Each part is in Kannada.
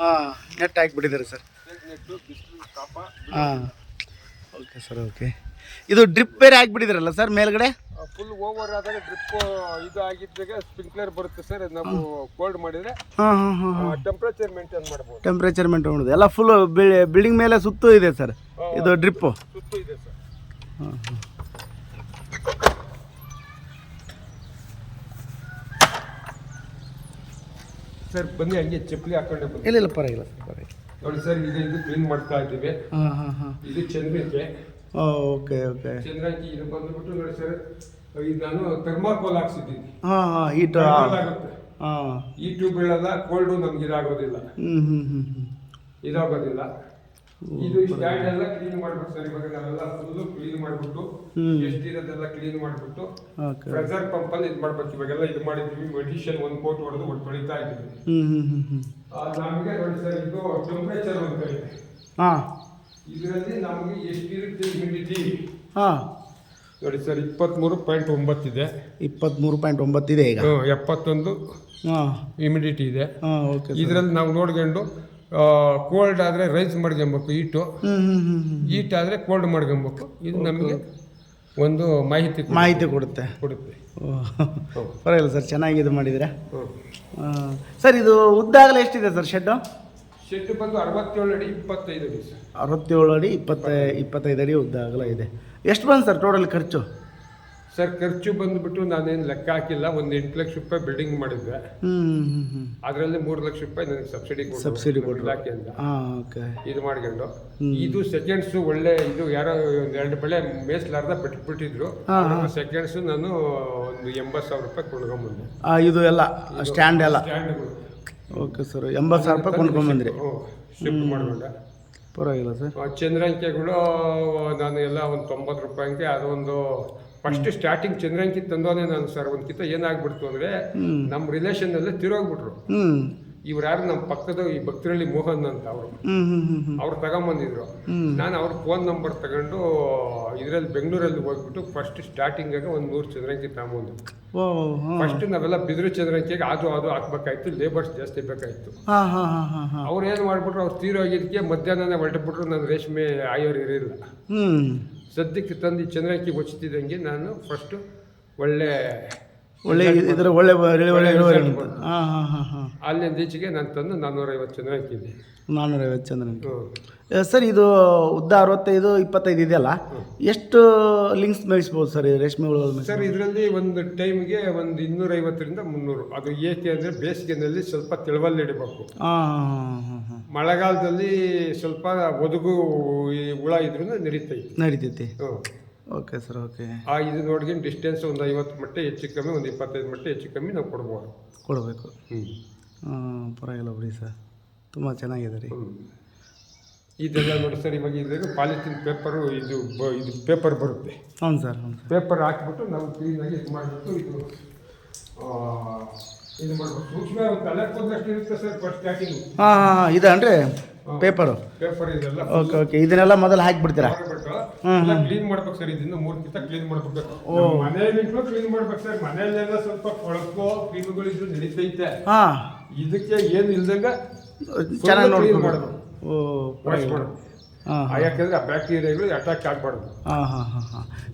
ಹಾಂ ನೆಟ್ ಹಾಕಿಬಿಟ್ಟಿದ್ದಾರೆ ಸರ್. ನೆಟ್ಟು ಬಿಸಿಲು ತಾಪ ಹಾಂ ಓಕೆ ಸರ್ ಓಕೆ. ಇದು ಡ್ರಿಪ್ ಬೇರೆ ಹಾಕ್ಬಿಟ್ಟಿದ್ದೀರಲ್ಲ ಸರ್ ಮೇಲ್ಗಡೆ? ಫುಲ್ ಓವರ್ ಆದಾಗ ಡ್ರಿಪ್ ಇದು ಆಗಿದ್ದಾಗ ಸ್ಪ್ರಿಂಕ್ಲರ್ ಬರುತ್ತೆ ಸರ್. ನಾವು ಕೋಲ್ಡ್ ಮಾಡಿದರೆ ಹಾಂ ಹಾಂ ಹಾಂ ಹಾಂ ಟೆಂಪ್ರೇಚರ್ ಮೇಂಟೈನ್ ಮಾಡ್ಬೋದು. ಟೆಂಪ್ರೇಚರ್ ಮೇಂಟೈನ್ ಮಾಡೋದು ಎಲ್ಲ ಫುಲ್ ಬಿಲ್ಡಿಂಗ್ ಮೇಲೆ ಸುತ್ತೂ ಇದೆ ಸರ್ ಇದು ಡ್ರಿಪ್ಪು? ಸುತ್ತು ಇದೆ ಸರ್. ಹಾಂ ಹಾಂ ಸರ್ ಬನ್ನಿ ಹಂಗೆ ಚಪ್ಪಲಿ ಹಾಕೊಂಡೆ ಬನ್ನಿ. ಇಲ್ಲ ಪರವಾಗಿಲ್ಲ ಸರ್ ಪರವಾಗಿಲ್ಲ. ನೋಡಿ ಸರ್ ಇದು ಕ್ಲೀನ್ ಮಾಡ್ತಾ ಇದ್ದೀವಿ. ಹಾಂ ಹಾಂ ಹಾಂ ಇದು ಚಂದ್ರಿಕೆ. Okay okay. ಚಂದ್ರಕಿ ಇದು ಬಂದ್ಬಿಟ್ಟು ನೋಡಿ ಸರ್, ಇದು ನಾನು ಥರ್ಮಾಕೋಲ್ ಹಾಕ್ಸಿದ್ದೀನಿ. ಹಾಂ ಹಾಂ ಹೀಟ್ ಆಗುತ್ತೆ. ಹಾಂ ಈ ಟ್ಯೂಬ್ ಬೀಳಲ್ಲ, ಕೋಲ್ಡು ನಮ್ಗೆ ಇದಾಗೋದಿಲ್ಲ, ಇದಾಗೋದಿಲ್ಲ. ಇದು ಸ್ಟ್ಯಾಂಡ್ ಎಲ್ಲ ಕ್ಲೀನ್ ಮಾಡ್ಬೇಕು ಸರ್. ಇವಾಗ ನಾವೆಲ್ಲ ಫುಲ್ಲು ಕ್ಲೀನ್ ಮಾಡ್ಬಿಟ್ಟು ಎಷ್ಟಿರೋದೆಲ್ಲ ಕ್ಲೀನ್ ಮಾಡ್ಬಿಟ್ಟು ಪ್ರೆಷರ್ ಪಂಪ್ ಅಲ್ಲಿ ಇದು ಮಾಡ್ಬೇಕು. ಇವಾಗೆಲ್ಲ ಇದು ಮಾಡಿದ್ವಿ, ಮೆಡಿಷನ್ 1 ಕೋಟ್ ಹೊಡೆದು ಒಟ್ಟು ತೊಳಿತಾ ಇದ್ದೀವಿ. ನಮಗೆ ನೋಡಿ ಸರ್, ಇದು ಟೆಂಪ್ರೇಚರ್ ಅಂತ ಇದೆ. ಹಾಂ ಇದರಲ್ಲಿ ನಮಗೆ ಎಷ್ಟಿರುತ್ತೆ ಹ್ಯುಮಿಡಿಟಿ? ಹಾಂ ನೋಡಿ ಸರ್, 23.9 ಇದೆ. 23.9 ಇದೆ ಈಗ. 71 ಹಾಂ ಹ್ಯುಮಿಡಿಟಿ ಇದೆ. ಹಾಂ ಓಕೆ. ಇದರಲ್ಲಿ ನಾವು ನೋಡ್ಕೊಂಡು ಕೋಲ್ಡ್ ಆದರೆ ರೈಸ್ ಮಾಡ್ಕೊಬೇಕು, ಹೀಟ್ ಆದರೆ ಕೋಲ್ಡ್ ಮಾಡ್ಕೊಬೇಕು. ಇದು ನಮಗೆ ಒಂದು ಮಾಹಿತಿ ಕೊಡುತ್ತೆ. ಪರವಾಗಿಲ್ಲ ಸರ್, ಚೆನ್ನಾಗಿ ಇದು ಮಾಡಿದ್ದೀರಾ ಸರ್. ಇದು ಉದ್ದಾಗಲ ಎಷ್ಟಿದೆ ಸರ್ ಶೆಡ್ಡು? ಶೆಡ್ ಬಂದು 67 ಅಡಿ 25 ಅಡಿ ಸರ್. 67 ಅಡಿ 25 ಅಡಿ ಉದ್ದಾಗಲ ಇದೆ. ಎಷ್ಟು ಬಂದು ಸರ್ ಟೋಟಲ್ ಖರ್ಚು? ಸರ್ ಖರ್ಚು ಬಂದುಬಿಟ್ಟು ನಾನೇನು ಲೆಕ್ಕ ಹಾಕಿಲ್ಲ. ಒಂದು 8 ಲಕ್ಷ ರೂಪಾಯಿ ಬಿಲ್ಡಿಂಗ್ ಮಾಡಿದ್ದೆ. ಅದರಲ್ಲಿ 3 ಲಕ್ಷ ರೂಪಾಯಿ ನನಗೆ ಸಬ್ಸಿಡಿ ಕೊಟ್ಟರು ಇಲಾಖೆಯಿಂದ. ಇದು ಮಾಡ್ಕೊಂಡು ಇದು ಸೆಕೆಂಡ್ಸು ಒಳ್ಳೆ ಇದು ಯಾರೋ ಒಂದು 2 ಬೆಳೆ ಮೇಸ್ಲಾರ್ದ ಬಿಟ್ಬಿಟ್ಟಿದ್ರು. ಸೆಕೆಂಡ್ಸು ನಾನು ಒಂದು 80,000 ರೂಪಾಯಿ ಕೊಂಡ್ಕೊಂಡ್ಬಂದೆ. ಇದು ಎಲ್ಲ ಸ್ಟ್ಯಾಂಡ್ ಎಲ್ಲ ಸ್ಟ್ಯಾಂಡ್ಗಳು. ಓಕೆ ಸರ್, 80,000 ರೂಪಾಯಿ ಕೊಂಡ್ಕೊಂಡ್ಬಂದ್ರಿ. ಶಿಫ್ಟ್ ಮಾಡ್ಕೊಂಡೆ. ಪರವಾಗಿಲ್ಲ ಸರ್. ಚಂದ್ರಂಕೆಗಳು ನಾನು ಎಲ್ಲ ಒಂದು 90 ರೂಪಾಯಿಗೆ ಅದೊಂದು ಫಸ್ಟ್ ಸ್ಟಾರ್ಟಿಂಗ್ ಚಂದ್ರಂಕಿ ತಂದೋನೆ ನಾನು ಸರ್. ಒಂದು ಕಿತ್ತ ಏನಾಗ್ಬಿಡ್ತು ಅಂದರೆ ನಮ್ಮ ರಿಲೇಷನ್ನಲ್ಲೇ ತಿರೋಗ್ಬಿಟ್ರು. ಇವ್ರು ಯಾರು ನಮ್ಮ ಪಕ್ಕದ ಈ ಭಕ್ತರಳ್ಳಿ ಮೋಹನ್ ಅಂತ ಅವ್ರು ತಗೊಂಬಂದಿದ್ರು. ನಾನು ಅವ್ರ ಫೋನ್ ನಂಬರ್ ತಗೊಂಡು ಇದರಲ್ಲಿ ಬೆಂಗಳೂರಲ್ಲಿ ಹೋಗ್ಬಿಟ್ಟು ಫಸ್ಟ್ ಸ್ಟಾರ್ಟಿಂಗಾಗ ಒಂದು 100 ಚಂದ್ರಂಕಿ ತಗೊಂಬಂದು. ಫಸ್ಟ್ ನಾವೆಲ್ಲ ಬಿದಿರು ಚಂದ್ರಂಕಿಗೆ ಅದು ಹಾಕ್ಬೇಕಾಯ್ತು, ಲೇಬರ್ಸ್ ಜಾಸ್ತಿ ಬೇಕಾಯ್ತು. ಅವ್ರು ಏನು ಮಾಡ್ಬಿಟ್ರು, ಅವ್ರು ತೀರೋಗಿದ್ದಕ್ಕೆ ಮಧ್ಯಾಹ್ನನೇ ಹೊರಟುಬಿಟ್ರು. ನಾನು ರೇಷ್ಮೆ ಆಯೋರು ಇರಲಿಲ್ಲ. ಸದ್ಯಕ್ಕೆ ತಂದು ಚಂದ್ರಂಕಿ ಹೊಚ್ತಿದ್ದಂಗೆ ನಾನು ಫಸ್ಟು ಒಳ್ಳೆ ಇದರ ಒಳ್ಳೆ ಅಲ್ಲಿಂದ ಈಚೆಗೆ ನಾನು ತಂದು 450 ಚಂದ್ರಂಕಿ ಇದೆ. 450 ಚಂದ್ರಂಕಿ ಸರ್. ಇದು ಉದ್ದ 65 25 ಇದೆಯಲ್ಲ, ಎಷ್ಟು ಲಿಂಕ್ಸ್ ಮೇಯಿಸ್ಬೋದು ಸರ್ ರೇಷ್ಮೆ ಹುಳುಗಳ? ಸರ್ ಇದರಲ್ಲಿ ಒಂದು ಟೈಮ್ಗೆ ಒಂದು 250ರಿಂದ 300. ಅದು ಏಕೆ ಅಂದರೆ ಬೇಸಿಗೆನಲ್ಲಿ ಸ್ವಲ್ಪ ತೆಳುವಲ್ಲಿ ಇಡಬೇಕು. ಮಳೆಗಾಲದಲ್ಲಿ ಸ್ವಲ್ಪ ಒದಗು ಹುಳ ಇದ್ರೂ ನಡೀತೈತಿ. Okay sir okay. ಇದು ನೋಡ್ಕೊಂಡು ಡಿಸ್ಟೆನ್ಸ್ ಒಂದು 50 ಮಟ್ಟ ಹೆಚ್ಚು ಕಮ್ಮಿ, ಒಂದು 25 ಮಟ್ಟ ಹೆಚ್ಚು ಕಮ್ಮಿ ನಾವು ಕೊಡಬೇಕು. ಪರವಾಗಿಲ್ಲ ಬಿಡಿ ಸರ್, ತುಂಬ ಚೆನ್ನಾಗಿದೆ ರೀ. ಇದೆಲ್ಲ ನೋಡಿ ಸರ್, ಇವಾಗ ಇದ್ರಾಗ ಪಾಲಿಥಿನ್ ಪೇಪರು ಇದು ಪೇಪರ್ ಬರುತ್ತೆ. ಹೌದು ಸರ್. ಪೇಪರ್ ಹಾಕ್ಬಿಟ್ಟು ನಾವು ಕ್ಲೀನಾಗಿ ಇದು ಮಾಡಿಬಿಟ್ಟು ಇದು ಮಾಡ್ಬೇಕು. ಸೂಕ್ಷ್ಮ ತಲೆ ಕೂದಲಷ್ಟು ಇರುತ್ತೆ ಸರ್ ಫಸ್ಟ್ ಸ್ಟಾರ್ಟಿಂಗ್. ಇದನ್ರಿ ಪೇಪರ್ ಇದೆಲ್ಲ. Okay okay. ಇದನ್ನೆಲ್ಲ ಮೊದಲು ಹಾಕಿಬಿಡ್ತೀರಾ? ಕ್ಲೀನ್ ಮಾಡ್ಬೇಕು ಸರ್. ಇದನ್ನು 3 ಕಿತ್ತ ಕ್ಲೀನ್ ಮಾಡ್ಬೇಕು. ಮನೆಯಲ್ಲಿಂದಲೂ ಕ್ಲೀನ್ ಮಾಡ್ಬೇಕು ಸರ್. ಮನೆಯಲ್ಲೆಲ್ಲ ಸ್ವಲ್ಪ ಕೊಳಕೋ ಕ್ರೀಮ್ಗಳಿದ್ರು ನಡೀತೈತೆ. ಇದಕ್ಕೆ ಏನು ಇಲ್ದಂಗ ಚೆನ್ನಾಗಿ ನೋಡಿ ಮಾಡಬೇಕು. ಯಾಕಂದ್ರೆ ಆ ಬ್ಯಾಕ್ಟೀರಿಯಾಗಳು ಅಟ್ಯಾಕ್ ಆಗಬಾರ್ದು.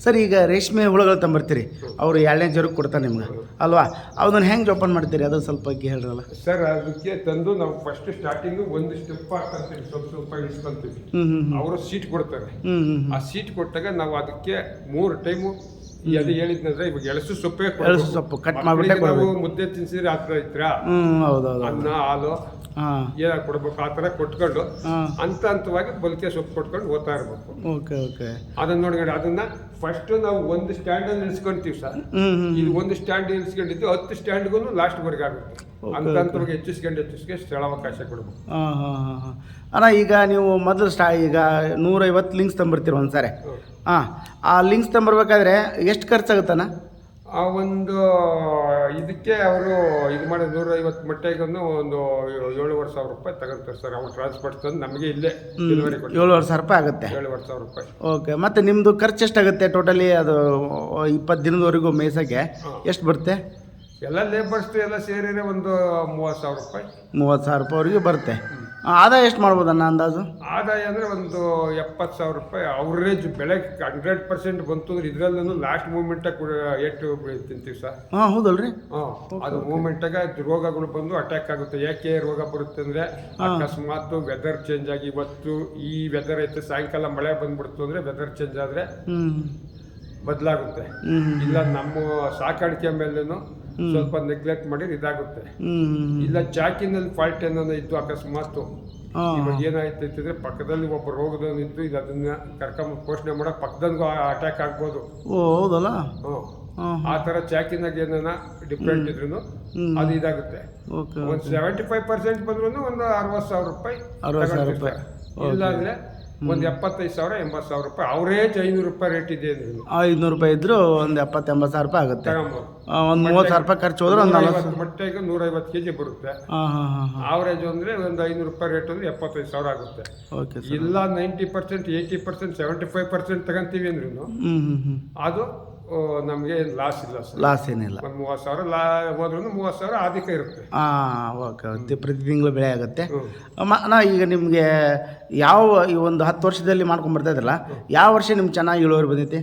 ಸರ್, ಈಗ ರೇಷ್ಮೆ ಹುಳುಗಳು ತಂಬರ್ತೀರಿ, ಅವರು 2ನೇ ಜ್ವರಕ್ಕೆ ಕೊಡ್ತಾರೆ ನಿಮ್ಗೆ ಅಲ್ವಾ? ಅದನ್ನ ಹೆಂಗೆ ಜೋಪಾನ ಮಾಡ್ತೀರಿ ಅದು ಸ್ವಲ್ಪ ಬಗ್ಗೆ ಹೇಳ್ರಲ್ಲ ಸರ್. ಅದಕ್ಕೆ ತಂದು ನಾವು ಫಸ್ಟ್ ಸ್ಟಾರ್ಟಿಂಗು ಒಂದು ಸ್ಟೆಪ್ ಹಾಕ್ಕೊಂತೀವಿ, ಸ್ವಲ್ಪ ಇಳಿಸ್ಕೊಂತೀವಿ. ಅವರು ಸೀಟ್ ಕೊಡ್ತಾರೆ. ಆ ಸೀಟ್ ಕೊಟ್ಟಾಗ ನಾವು ಅದಕ್ಕೆ 3 ಟೈಮು ಅದು ಹೇಳಿದ್ನಂದ್ರೆ ಇವಾಗ ಎಳಸು ಸೊಪ್ಪು ಕಟ್ ಮಾಡ್ಬಿಟ್ಟೆ ನಾವು ಮುದ್ದೆ ತಿನ್ಸಿದ್ರೆ ಆ ಥರ ಇತ್ರ ಅನ್ನ ಹಾಲು ಏನಾಗಿ ಕೊಡ್ಬೇಕು ಆ ಥರ ಕೊಟ್ಕೊಂಡು ಹಂತವಾಗಿ ಬಲ್ಕೆ ಸೊಪ್ಪು ಕೊಟ್ಕೊಂಡು ಓದ್ತಾ ಇರ್ಬೇಕು. Okay okay. ಅದನ್ನ ನೋಡ್ಕೊಂಡು ಅದನ್ನ ಫಸ್ಟ್ ನಾವು ಒಂದು ಸ್ಟ್ಯಾಂಡಲ್ಲಿ ನಿಲ್ಸ್ಕೊಂತೀವಿ ಸರ್. ಇದು ಒಂದು ಸ್ಟ್ಯಾಂಡ್ ನಿಲ್ಸ್ಕೊಂಡಿದ್ದು 10 ಸ್ಟ್ಯಾಂಡ್ಗೂ ಲಾಸ್ಟ್ವರೆಗೆ ಆಗುತ್ತೆ. ಹಂತವಾಗಿ ಹೆಚ್ಚಿಸ್ಕೊಂಡು ಸ್ಥಳಾವಕಾಶ ಕೊಡ್ಬೇಕು. ಅಣ್ಣ, ಈಗ ನೀವು ಮೊದಲು ಈಗ 150 ಲಿಂಕ್ಸ್ ತಂಬರ್ತೀರ ಒಂದ್ಸಾರಿ. ಆ ಲಿಂಕ್ಸ್ ತಂಬರ್ಬೇಕಾದ್ರೆ ಎಷ್ಟು ಖರ್ಚಾಗುತ್ತಣ್ಣ? ಆ ಒಂದು ಇದಕ್ಕೆ ಅವರು ಇದು ಮಾಡಿ 150 ಮಟ್ಟಿಗೆ ಒಂದು 7,500 ರೂಪಾಯಿ ತಗೊಂತಾರೆ ಸರ್. ಅವ್ರು ಟ್ರಾನ್ಸ್ಪೋರ್ಟ್ ತಂದು ನಮಗೆ ಇಲ್ಲೇ ಡೆಲಿವರಿ ಕೊಡ್ತಾರೆ. 7,500 ರೂಪಾಯಿ ಆಗುತ್ತೆ. 7,500 ರೂಪಾಯಿ. ಓಕೆ. ಮತ್ತು ನಿಮ್ಮದು ಖರ್ಚು ಎಷ್ಟಾಗುತ್ತೆ ಟೋಟಲಿ? ಅದು 20 ದಿನದವರೆಗೂ ಮೇಯ್ಸೋಕ್ಕೆ ಎಷ್ಟು ಬರುತ್ತೆ? ಎಲ್ಲ ಲೇಬರ್ಸ್ ಎಲ್ಲ ಸೇರಿದ್ರೆ ಒಂದು 30,000 ರೂಪಾಯಿ. 30,000 ರೂಪಾಯಿವರೆಗೂ ಬರುತ್ತೆ. ಆದಾಯ ಎಷ್ಟು ಮಾಡ್ಬೋದಣ್ಣ ಅಂದಾಜು? ಆದಾಯ ಅಂದರೆ ಒಂದು 70,000 ರೂಪಾಯಿ ಅವರೇಜ್ ಬೆಳೆ 100% ಬಂತು ಅಂದ್ರೆ ಇದರಲ್ಲೂ ಲಾಸ್ಟ್ ಮೂಮೆಂಟಾಗ ಏಟು ತಿಂತೀವಿ ಸರ್. ಹಾಂ ಹೌದಲ್ರಿ. ಅದು ಮೂಮೆಂಟಾಗ ರೋಗಗಳು ಬಂದು ಅಟ್ಯಾಕ್ ಆಗುತ್ತೆ. ಯಾಕೆ ರೋಗ ಬರುತ್ತೆ ಅಂದರೆ ಅಕಸ್ಮಾತ್ ವೆದರ್ ಚೇಂಜ್ ಆಗಿ ಇವತ್ತು ಈ ವೆದರ್ ಐತೆ, ಸಾಯಂಕಾಲ ಮಳೆ ಬಂದ್ಬಿಡ್ತು ಅಂದರೆ ವೆದರ್ ಚೇಂಜ್ ಆದರೆ ಬದಲಾಗುತ್ತೆ. ಇಲ್ಲ ನಮ್ಮ ಸಾಕಾಣಿಕೆ ಮೇಲೇನು ಸ್ವಲ್ಪ ನೆಗ್ಲೆಕ್ಟ್ ಮಾಡಿದ್ರೆ ಇದಾಗುತ್ತೆ. ಇಲ್ಲ ಚಾಕಿನಲ್ಲಿ ಫಾಲ್ಟ್ ಏನೋ ಇದ್ದು ಅಕಸ್ಮಾತ್ ಇವಾಗ ಏನಾಯ್ತು ಅಂತಂದ್ರೆ ಪಕ್ಕದಲ್ಲಿ ಒಬ್ಬ ರೋಗದವನು ಇದ್ದು ಇದು ಅದನ್ನ ಕರ್ಕೊಂಡ್ ಪೋಷಣೆ ಮಾಡೋ ಪಕ್ಕದಂಗೂ ಅಟ್ಯಾಕ್ ಆಗ್ಬೋದು. ಓ ಹೌದಲ್ಲ. ಆ ಥರ ಚಾಕಿನಾಗ ಏನಾನ ಡಿಫ್ರೆಂಟ್ ಇದ್ರು ಅದು ಇದಾಗುತ್ತೆ. ಒಂದು 75% ಬಂದ್ರು ಒಂದು 60,000 ರೂಪಾಯಿ. ಇಲ್ಲ ಅಂದ್ರೆ ಒಂದು 75,000 80,000 ರೂಪಾಯಿ ಅವರೇಜ್ 500 ರೂಪಾಯಿ ರೇಟ್ ಇದೆ ಅಂದ್ರೆ 500 ರೂಪಾಯಿ ಇದ್ರು ಒಂದು 70-80,000 ರೂಪಾಯಿ ಆಗುತ್ತೆ. ಒಂದು 30,000 ರೂಪಾಯಿ ಖರ್ಚು ಹೋದ್ರೆ ಒಂದು 40 ಮೊಟ್ಟೆಗೆ 150 kg ಬರುತ್ತೆ. ಅವರೇಜ್ ಅಂದ್ರೆ ಒಂದು 500 ರೂಪಾಯಿ ರೇಟ್ ಅಂದ್ರೆ 75,000 ಆಗುತ್ತೆ. ಇಲ್ಲ 90%, 80%, 75% ತಗೊಂತೀವಿ ಅಂದ್ರೂ ಅದು ನಮಗೆ ಲಾಸ್ ಇಲ್ಲ ಸರ್. ಲಾಸ್ ಏನಿಲ್ಲ. ಒಂದು 30,000 ಹೋದ್ರೂ 30,000 ಆದಿಕ ಇರುತ್ತೆ. ಓಕೆ. ಪ್ರತಿ ತಿಂಗಳು ಬೆಳೆ ಆಗುತ್ತೆ. ಅಣ್ಣ ಈಗ ನಿಮಗೆ ಯಾವ ಈ ಒಂದು 10 ವರ್ಷದಲ್ಲಿ ಮಾಡ್ಕೊಂಡು ಬರ್ತಾ ಇದ್ರಲ್ಲ, ಯಾವ ವರ್ಷ ನಿಮ್ಗೆ ಚೆನ್ನಾಗಿ ಇಳುವರಿ ಬಂದೈತಿ?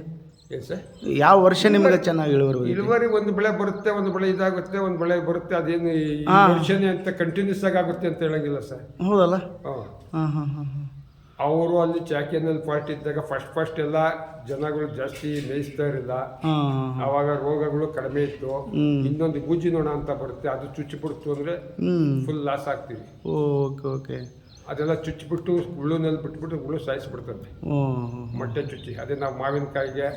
ಯಾವ ವರ್ಷ ನಿಮ್ಗೆ ಚೆನ್ನಾಗಿ ಇಳುವರಿ ಒಂದು ಬೆಳೆ ಬರುತ್ತೆ, ಒಂದು ಬೆಳೆ ಇದಾಗುತ್ತೆ, ಒಂದು ಬೆಳೆ ಬರುತ್ತೆ. ಅದೇನು ಈ ವರ್ಷನೇ ಅಂತ ಕಂಟಿನ್ಯೂಸ್ ಆಗಿ ಆಗುತ್ತೆ ಅಂತ ಹೇಳಂಗಿಲ್ಲ ಸರ್. ಹೌದಲ್ಲ. ಅವರು ಅಲ್ಲಿ ಚಾಕಿನಲ್ಲಿ ಫಾಲ್ಟ್ ಇದ್ದಾಗ ಫಸ್ಟ್ ಎಲ್ಲ ಜನಗಳು ಜಾಸ್ತಿ ಮೇಯಿಸ್ತಾ ಇರಲಿಲ್ಲ. ಅವಾಗ ರೋಗಗಳು ಕಡಿಮೆ ಇತ್ತು. ಇನ್ನೊಂದು ಬೂಜಿ ನೊಣ ಅಂತ ಬರುತ್ತೆ, ಅದು ಚುಚ್ಚಿಬಿಡ್ತು ಅಂದ್ರೆ ಫುಲ್ ಲಾಸ್ ಆಗ್ತೀವಿ. ಓಕೆ. ಅದೆಲ್ಲ ಚುಚ್ಚಿಬಿಟ್ಟು ಹುಳುನಲ್ಲಿ ಬಿಟ್ಬಿಟ್ಟು ಹುಳು ಸಾಯಿಸ್ಬಿಡ್ತದೆ ಮೊಟ್ಟೆ ಚುಚ್ಚಿ. ಅದೇ ನಾವು ಮಾವಿನಕಾಯಿಗೆ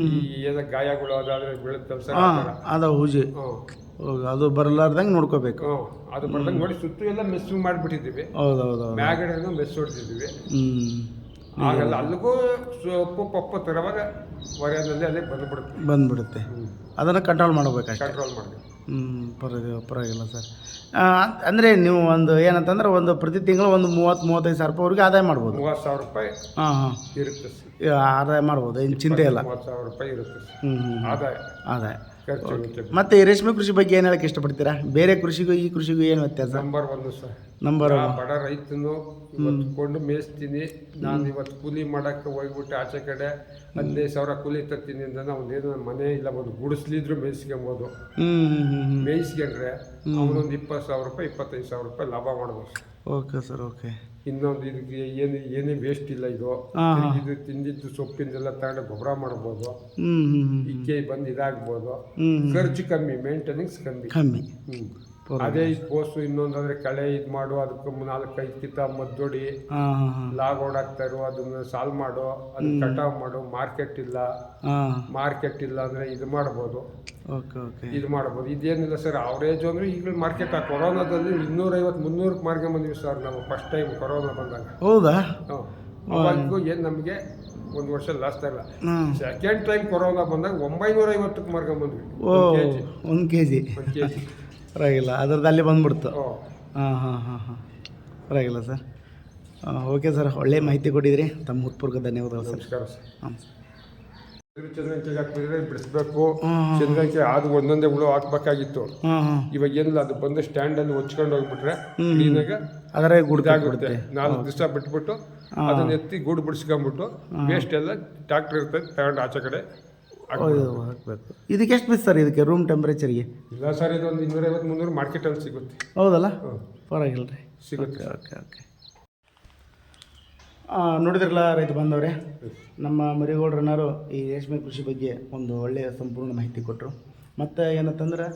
ಈ ಏನೋ ಗಾಯಗಳು ಅದಾದ್ರೆ ಬೀಳುತ್ತಲ್ಲ ಸರ್, ಅದು ಬರಲಾರ್ದಂಗೆ ನೋಡ್ಕೋಬೇಕು. ಅದು ಬರ್ದಂಗೆ ನೋಡಿ ಸುತ್ತು ಎಲ್ಲ ಮೆಸ್ಸು ಮಾಡಿಬಿಟ್ಟಿದ್ದೀವಿ. ಮ್ಯಾಗಡೆನೂ ಮೆಸ್ ಹೊಡ್ತಿದ್ದೀವಿ. ಆಗಲ್ಲ ಅಲ್ಲಿಗೂ ಸೊಪ್ಪು ಪಪ್ಪು ತರುವಾಗ ಹೊರೆಯಲ್ಲಿ ಅಲ್ಲೇ ಬಂದ್ಬಿಡುತ್ತೆ. ಅದನ್ನು ಕಂಟ್ರೋಲ್ ಮಾಡಬೇಕು. ಕಂಟ್ರೋಲ್ ಮಾಡಬೇಕು. ಪರವಾಗಿಲ್ಲ ಸರ್. ಅಂದರೆ ನೀವು ಒಂದು ಏನಂತಂದ್ರೆ ಒಂದು ಪ್ರತಿ ತಿಂಗಳು ಒಂದು 30-35 ಸಾವಿರ ರೂಪಾಯಿವರೆಗೆ ಆದಾಯ ಮಾಡ್ಬೋದು. 30,000 ರೂಪಾಯಿ ಇರುತ್ತೆ ಆದಾಯ ಮಾಡ್ಬೋದು, ಏನು ಚಿಂತೆ ಇಲ್ಲ. 30,000 ರೂಪಾಯಿ ಇರುತ್ತೆ ಆದಾಯ. ಮತ್ತೆ ಈ ರೇಷ್ಮೆ ಕೃಷಿ ಬಗ್ಗೆ ಏನು ಹೇಳಕ್ಕೆ ಇಷ್ಟಪಡ್ತೀರಾ? ಬೇರೆ ಕೃಷಿಗೂ ಈ ಕೃಷಿಗೂ ಏನು ವ್ಯತ್ಯಾಸ? Number 1 sir. ಬಡ ರೈತನು ಕೊಂಡು ಮೇಯಿಸ್ತೀನಿ ನಾನು. ಇವತ್ತು ಕೂಲಿ ಮಾಡಕ್ಕೆ ಹೋಗ್ಬಿಟ್ಟು ಆಚೆ ಕಡೆ 15,000 ಕೂಲಿ ತರ್ತೀನಿ ಅಂತ ಅವನೇನು ಮನೆ ಇಲ್ಲ ಒಂದು ಗುಡಿಸ್ಲಿದ್ರು ಮೇಯಿಸ್ಕೊಬೋದು. ಮೇಯಿಸ್ಕೊಂಡ್ರೆ ಅವನೊಂದು 20,000 ರೂಪಾಯಿ 25,000 ರೂಪಾಯಿ ಲಾಭ ಮಾಡ್ಬೋದು. Okay sir. ಓಕೆ. ಇನ್ನೊಂದು ಇದಕ್ಕೆ ಏನೇ ವೇಸ್ಟ್ ಇಲ್ಲ. ಇದು ತಿಂದಿದ್ದು ಸೊಪ್ಪಿಂದೆಲ್ಲ ತಗೊಂಡು ಗೊಬ್ಬರ ಮಾಡ್ಬೋದು. ಇಕ್ಕೆ ಬಂದು ಇದಾಗ್ಬೋದು. ಖರ್ಚು ಕಮ್ಮಿ, ಮೇಂಟೆನೆನ್ಸ್ ಕಮ್ಮಿ. ಅದೇ ಈ ಕೋಸು ಇನ್ನೊಂದಾದ್ರೆ ಕಳೆ ಇದು ಮಾಡು, ಅದಕ್ಕೆ 4-5 ಕಿತ್ತ ಮದ್ದೊಡಿ ಲಾಗ್ ಓಡಾಕ್ತಾರೋ ಅದನ್ನ ಸಾಲ್ವ್ ಮಾಡು, ಅದನ್ನ ಕಟಾವ್ ಮಾಡು. ಮಾರ್ಕೆಟ್ ಇಲ್ಲ ಅಂದ್ರೆ ಇದು ಮಾಡ್ಬೋದು. ಇದು ಮಾಡ್ಬೋದು. ಇದೇನಿಲ್ಲ ಸರ್, ಅವರೇಜ್ ಅಂದ್ರೆ ಈಗ ಮಾರ್ಕೆಟ್ ಆ ಕೊರೋನಾದಲ್ಲಿ 250-300 ಮಾರ್ಗ ಬಂದ್ವಿ ಸರ್ ನಾವು ಫಸ್ಟ್ ಟೈಮ್ ಕೊರೋನಾ ಬಂದಾಗ. ಹೌದಾ? ಅವಾಗೂ ಏನು ನಮಗೆ ಒಂದು ವರ್ಷ ಲಾಸ್ಟ್ ಇಲ್ಲ. ಸೆಕೆಂಡ್ ಟೈಮ್ ಕೊರೋನಾ ಬಂದಾಗ 950 ಮಾರ್ಗ ಬಂದ್ವಿ. 1 kg. ಪರವಾಗಿಲ್ಲ, ಅದರದ್ದು ಅಲ್ಲಿ ಬಂದ್ಬಿಡ್ತು. ಪರವಾಗಿಲ್ಲ ಸರ್. ಓಕೆ ಸರ್, ಒಳ್ಳೆ ಮಾಹಿತಿ ಕೊಟ್ಟಿದ್ರಿ. ತಮ್ಮ ಹೃತ್ಪೂರ್ವಕ ಧನ್ಯವಾದಗಳು ಸರ್. ನಮಸ್ಕಾರ ಸರ್. ಚಂದ್ರಕಾಯಿಗೆ ಹಾಕಿದ್ರೆ ಬಿಡಿಸ್ಬೇಕು. ಚಂದ್ರಕಾಯಿ ಅದು ಒಂದೊಂದೇ ಹುಳು ಹಾಕ್ಬೇಕಾಗಿತ್ತು. ಇವಾಗ ಏನಿಲ್ಲ, ಅದು ಬಂದು ಸ್ಟ್ಯಾಂಡಲ್ಲಿ ಹೊಚ್ಕೊಂಡು ಹೋಗ್ಬಿಟ್ರೆ ಕ್ಲೀನಾಗ ಅದರ ಗುಡ್ದಾಗುತ್ತೆ. 4 ದಿವಸ ಬಿಟ್ಬಿಟ್ಟು ಅದನ್ನ ಎತ್ತಿ ಗೂಡು ಬಿಡಿಸ್ಕೊಂಡ್ಬಿಟ್ಟು ವೇಸ್ಟ್ ಎಲ್ಲ ಟ್ರಾಕ್ಟರ್ ಇರ್ತದೆ ತಗೊಂಡು ಆಚೆ ಕಡೆ ಹಾಕಬೇಕು. ಇದಕ್ಕೆ ಎಷ್ಟು ಬಿತ್ತು ಸರ್? ಇದಕ್ಕೆ ರೂಮ್ ಟೆಂಪ್ರೇಚರ್ಗೆ? ಇಲ್ಲ ಸರ್, ಇದು ಒಂದು 250-300 ಮಾರ್ಕೆಟಲ್ಲಿ ಸಿಗುತ್ತೆ. ಹೌದಲ್ಲ? ಪರವಾಗಿಲ್ಲ ರೀ, ಸಿಗುತ್ತೆ. ಓಕೆ. ನೋಡಿದ್ರಲ್ಲ ರೈತ ಬಾಂಧವರೇ, ನಮ್ಮ ಮರಿಗೌಡ್ರನವರು ಈ ರೇಷ್ಮೆ ಕೃಷಿ ಬಗ್ಗೆ ಒಂದು ಒಳ್ಳೆಯ ಸಂಪೂರ್ಣ ಮಾಹಿತಿ ಕೊಟ್ಟರು. ಮತ್ತು ಏನಂತಂದ್ರೆ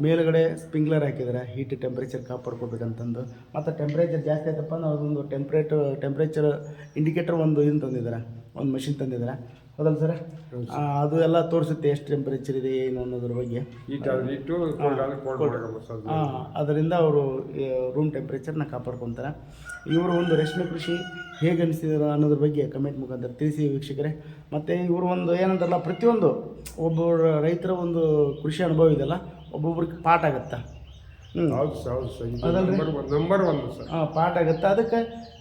ಮೇಲುಗಡೆ ಸ್ಪ್ರಿಂಕ್ಲರ್ ಹಾಕಿದ್ದಾರೆ, ಹೀಟ್ ಟೆಂಪ್ರೇಚರ್ ಕಾಪಾಡ್ಕೋಬೇಕಂತಂದು. ಮತ್ತು ಟೆಂಪ್ರೇಚರ್ ಜಾಸ್ತಿ ಆಯ್ತಪ್ಪ ಅಂದ್ರೆ ಅದೊಂದು ಟೆಂಪ್ರೇಚರ್ ಇಂಡಿಕೇಟರ್ ಒಂದು ಇದನ್ನು ತಂದಿದ್ದಾರೆ, ಒಂದು ಮಷಿನ್ ತಂದಿದ್ದಾರೆ. ಹೌದಲ್ಲ ಸರ್? ಅದು ಎಲ್ಲ ತೋರಿಸುತ್ತೆ ಎಷ್ಟು ಟೆಂಪ್ರೇಚರ್ ಇದೆ ಏನು ಅನ್ನೋದ್ರ ಬಗ್ಗೆ. ಅದರಿಂದ ಅವರು ರೂಮ್ ಟೆಂಪ್ರೇಚರ್ನ ಕಾಪಾಡ್ಕೊತಾರೆ. ಇವರು ಒಂದು ರೇಷ್ಮೆ ಕೃಷಿ ಹೇಗೆ ಅನಿಸಿದ್ರು ಅನ್ನೋದ್ರ ಬಗ್ಗೆ ಕಮೆಂಟ್ ಮುಖಾಂತರ ತಿಳಿಸಿ ವೀಕ್ಷಕರೇ. ಮತ್ತು ಇವರು ಒಂದು ಏನಂತಾರಲ್ಲ, ಪ್ರತಿಯೊಂದು ಒಬ್ಬರು ರೈತರ ಒಂದು ಕೃಷಿ ಅನುಭವ ಇದೆಯಲ್ಲ, ಒಬ್ಬೊಬ್ರಿಗೆ ಪಾಠ ಆಗುತ್ತೆ. ನಂಬರ್ 1 ಪಾಠ ಆಗುತ್ತೆ. ಅದಕ್ಕೆ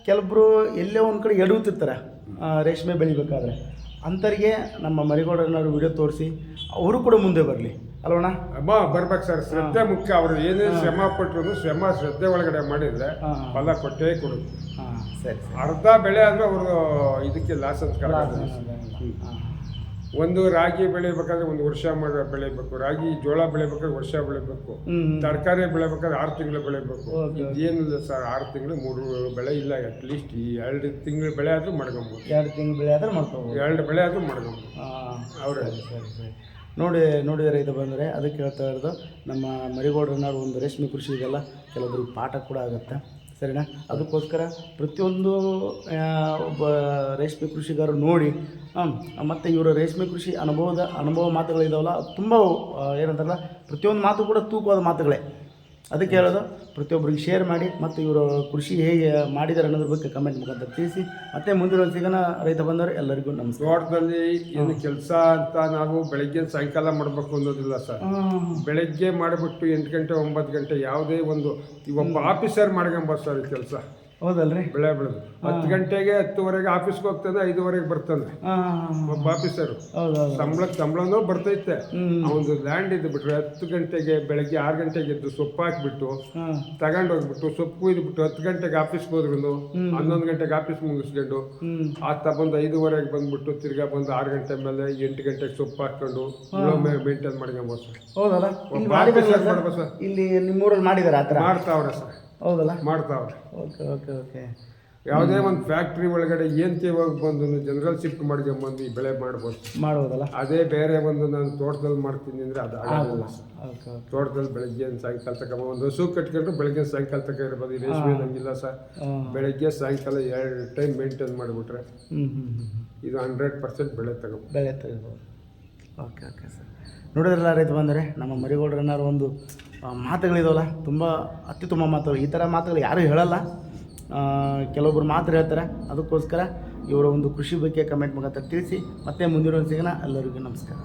ಕೆಲವೊಬ್ಬರು ಎಲ್ಲೇ ಒಂದು ಕಡೆ ಎಡುತ್ತಿರ್ತಾರೆ ರೇಷ್ಮೆ ಬೆಳಿಬೇಕಾದ್ರೆ. ಅಂಥವ್ರಿಗೆ ನಮ್ಮ ಮರಿಗೌಡರನ್ನವರು ವಿಡಿಯೋ ತೋರಿಸಿ ಅವರು ಕೂಡ ಮುಂದೆ ಬರಲಿ. ಅಲ್ವಣ್ಣ? ಅಮ್ಮ ಬರ್ಬೇಕು ಸರ್, ಶ್ರದ್ಧೆ ಮುಖ್ಯ. ಅವರು ಏನೇ ಶ್ರಮ ಪಟ್ಟರು ಶ್ರದ್ಧೆ ಒಳಗಡೆ ಮಾಡಿದ್ರೆ ಫಲ ಕೊಟ್ಟೇ ಕೊಡುದು. ಹಾಂ ಸರಿ. ಅರ್ಧ ಬೆಳೆ ಆದ್ರೆ ಅವರು ಇದಕ್ಕೆ ಲಾಸ್ ಅಂತ ಒಂದು ರಾಗಿ ಬೆಳಿಬೇಕಾದ್ರೆ ಒಂದು ವರ್ಷ ಬೆಳಿಬೇಕು, ರಾಗಿ ಜೋಳ ಬೆಳಿಬೇಕಾದ್ರೆ ವರ್ಷ ಬೆಳಿಬೇಕು, ತರಕಾರಿ ಬೆಳಿಬೇಕಾದ್ರೆ 6 ತಿಂಗಳು ಬೆಳಿಬೇಕು. ಇದೇನಿಲ್ಲ ಸರ್, 6 ತಿಂಗಳು 3 ಬೆಳೆ ಇಲ್ಲ, ಅಟ್ಲೀಸ್ಟ್ ಈ 2 ತಿಂಗಳು ಬೆಳೆ ಆದ್ರೂ ಮಾಡ್ಕೊಬೋದು. 2 ತಿಂಗಳು ಬೆಳೆ ಆದ್ರೆ ಮಾಡ್ಕೊಬೋದು. 2 ಬೆಳೆ ಆದ್ರೂ ಮಾಡ್ಕೊಬೋದು. ಅವ್ರೆ ಸರಿ. ನೋಡಿದರೆ ರೈತ ಬಂದರೆ ಅದಕ್ಕೆ ಹೇಳ್ತಾ ಇರೋದು, ನಮ್ಮ ಮರಿಗೌಡರನ್ನಾರು ಒಂದು ರೇಷ್ಮೆ ಕೃಷಿ ಇದೆಲ್ಲ ಕೆಲವೊಬ್ಬರಿಗೆ ಪಾಠ ಕೂಡ ಆಗುತ್ತೆ, ಸರಿನಾ? ಅದಕ್ಕೋಸ್ಕರ ಪ್ರತಿಯೊಂದು ಒಬ್ಬ ರೇಷ್ಮೆ ಕೃಷಿಗಾರರು ನೋಡಿ ಮತ್ತು ಇವರ ರೇಷ್ಮೆ ಕೃಷಿ ಅನುಭವ ಮಾತುಗಳಿದಾವಲ್ಲ, ತುಂಬ ಏನಂತಾರಲ್ಲ, ಪ್ರತಿಯೊಂದು ಮಾತು ಕೂಡ ತೂಕವಾದ ಮಾತುಗಳೇ. ಅದಕ್ಕೆ ಹೇಳೋದು, ಪ್ರತಿಯೊಬ್ಬರಿಗೆ ಶೇರ್ ಮಾಡಿ ಮತ್ತು ಇವರು ಕೃಷಿ ಹೇಗೆ ಮಾಡಿದ್ದಾರೆ ಅನ್ನೋದ್ರ ಬಗ್ಗೆ ಕಮೆಂಟ್ ಮುಖಾಂತರ ತಿಳಿಸಿ. ಮತ್ತೆ ಮುಂದಿನ ಸಿಗೋಣ ರೈತ ಬಂದವರು. ಎಲ್ಲರಿಗೂ ನಮಸ್ಕಾರ. ತೋಟದಲ್ಲಿ ಏನು ಕೆಲಸ ಅಂತ ನಾವು ಬೆಳಗ್ಗೆ ಸಾಯಂಕಾಲ ಮಾಡಬೇಕು ಅನ್ನೋದಿಲ್ಲ ಸರ್. ಬೆಳಗ್ಗೆ ಮಾಡಿಬಿಟ್ಟು 8 ಗಂಟೆ 9 ಗಂಟೆ ಯಾವುದೇ ಒಂದು ಒಬ್ಬ ಆಫೀಸರ್ ಮಾಡ್ಕೊಂಬೋದು ಸರ್ ಈ ಕೆಲಸ. ಹೌದಲ್ರಿ? ಬೆಳೆ ಬೆಳೆದು 10 ಗಂಟೆಗೆ 10ವರೆಗೆ ಆಫೀಸ್ಗೆ ಹೋಗ್ತಾನೆ, 5ವರೆಗೆ ಬರ್ತಾನೆ ಒಬ್ಬ ಆಫೀಸರು. ಸಂಬಳನೂ ಬರ್ತೈತೆ. ಅವನು ಲ್ಯಾಂಡ್ ಇದ್ದು ಬಿಟ್ರೆ 10 ಗಂಟೆಗೆ ಬೆಳಗ್ಗೆ 6 ಗಂಟೆಗೆ ಎದ್ದು ಸೊಪ್ಪು ಹಾಕ್ಬಿಟ್ಟು ತಗೊಂಡೋಗ್ಬಿಟ್ಟು ಸೊಪ್ಪು ಕುಯ್ದುಬಿಟ್ಟು 10 ಗಂಟೆಗೆ ಆಫೀಸ್ಗೆ ಹೋದ್ರು 11 ಗಂಟೆಗೆ ಆಫೀಸ್ ಮುಗಿಸ್ಕೊಂಡು ಆತ ಬಂದು 5ವರೆಗೆ ಬಂದ್ಬಿಟ್ಟು ತಿರ್ಗಾ ಬಂದು 6 ಗಂಟೆ ಮೇಲೆ 8 ಗಂಟೆಗೆ ಸೊಪ್ಪು ಹಾಕೊಂಡು ಮೇಂಟೈನ್ ಮಾಡ್ಕೊಂಬೋದು ಸರ್. ಹೌದಲ್ಲ? ಇಲ್ಲಿ ನಿಮ್ಮೂರಲ್ಲಿ ಮಾಡಿದಾರೆ ಆ ಥರ? ಮಾಡ್ತಾವ್ರೆ ಸರ್. ಹೌದಲ್ಲ? ಮಾಡ್ತಾವ್ರೆ. Okay okay okay. ಯಾವುದೇ ಒಂದು ಫ್ಯಾಕ್ಟ್ರಿ ಒಳಗಡೆ ಏನು ತೇವಾಗಿ ಬಂದು ಜನರಲ್ ಶಿಫ್ಟ್ ಮಾಡ್ಕೊಂಬಂದು ಈ ಬೆಳೆ ಮಾಡ್ಬೋದಲ್ಲ. ಅದೇ ಬೇರೆ ಒಂದು ನಾನು ತೋಟದಲ್ಲಿ ಮಾಡ್ತೀನಿ ಅಂದರೆ ಅದು ಆಗೋದಿಲ್ಲ ಸರ್. ತೋಟದಲ್ಲಿ ಬೆಳಗ್ಗೆ ಸಾಯಂಕಾಲ ತಗೊಂಡು ಒಂದು ಹಸು ಕಟ್ಕೊಂಡ್ರು ಬೆಳಗ್ಗೆ ಸಾಯಂಕಾಲ ತಕ ಇರ್ಬೋದು. ಈ ರೇಷ್ಮೆ ಹಂಗಿಲ್ಲ ಸರ್, ಬೆಳಗ್ಗೆ ಸಾಯಂಕಾಲ 2 ಟೈಮ್ ಮೇಂಟೈನ್ ಮಾಡಿಬಿಟ್ರೆ ಇದು 100% ಬೆಳೆ ತಗೋಬೋದು. Okay okay sir. ನೋಡಿದ್ರಲ್ಲ ರೈತ ಬಂದರೆ, ನಮ್ಮ ಮರಿಗೌಡರನ್ನಾರು ಒಂದು ಮಾತುಗಳಿದಾವಲ್ಲ, ತುಂಬ ಅತ್ಯುತ್ತಮ ಮಾತುಗಳು. ಈ ಥರ ಮಾತುಗಳು ಯಾರೂ ಹೇಳಲ್ಲ, ಕೆಲವೊಬ್ಬರು ಮಾತ್ರ ಹೇಳ್ತಾರೆ. ಅದಕ್ಕೋಸ್ಕರ ಇವರ ಒಂದು ಕೃಷಿ ಬಗ್ಗೆ ಕಮೆಂಟ್ ಮುಖಾಂತರ ತಿಳಿಸಿ. ಮತ್ತೆ ಮುಂದಿನ ಸಿಗೋಣ. ಎಲ್ಲರಿಗೂ ನಮಸ್ಕಾರ.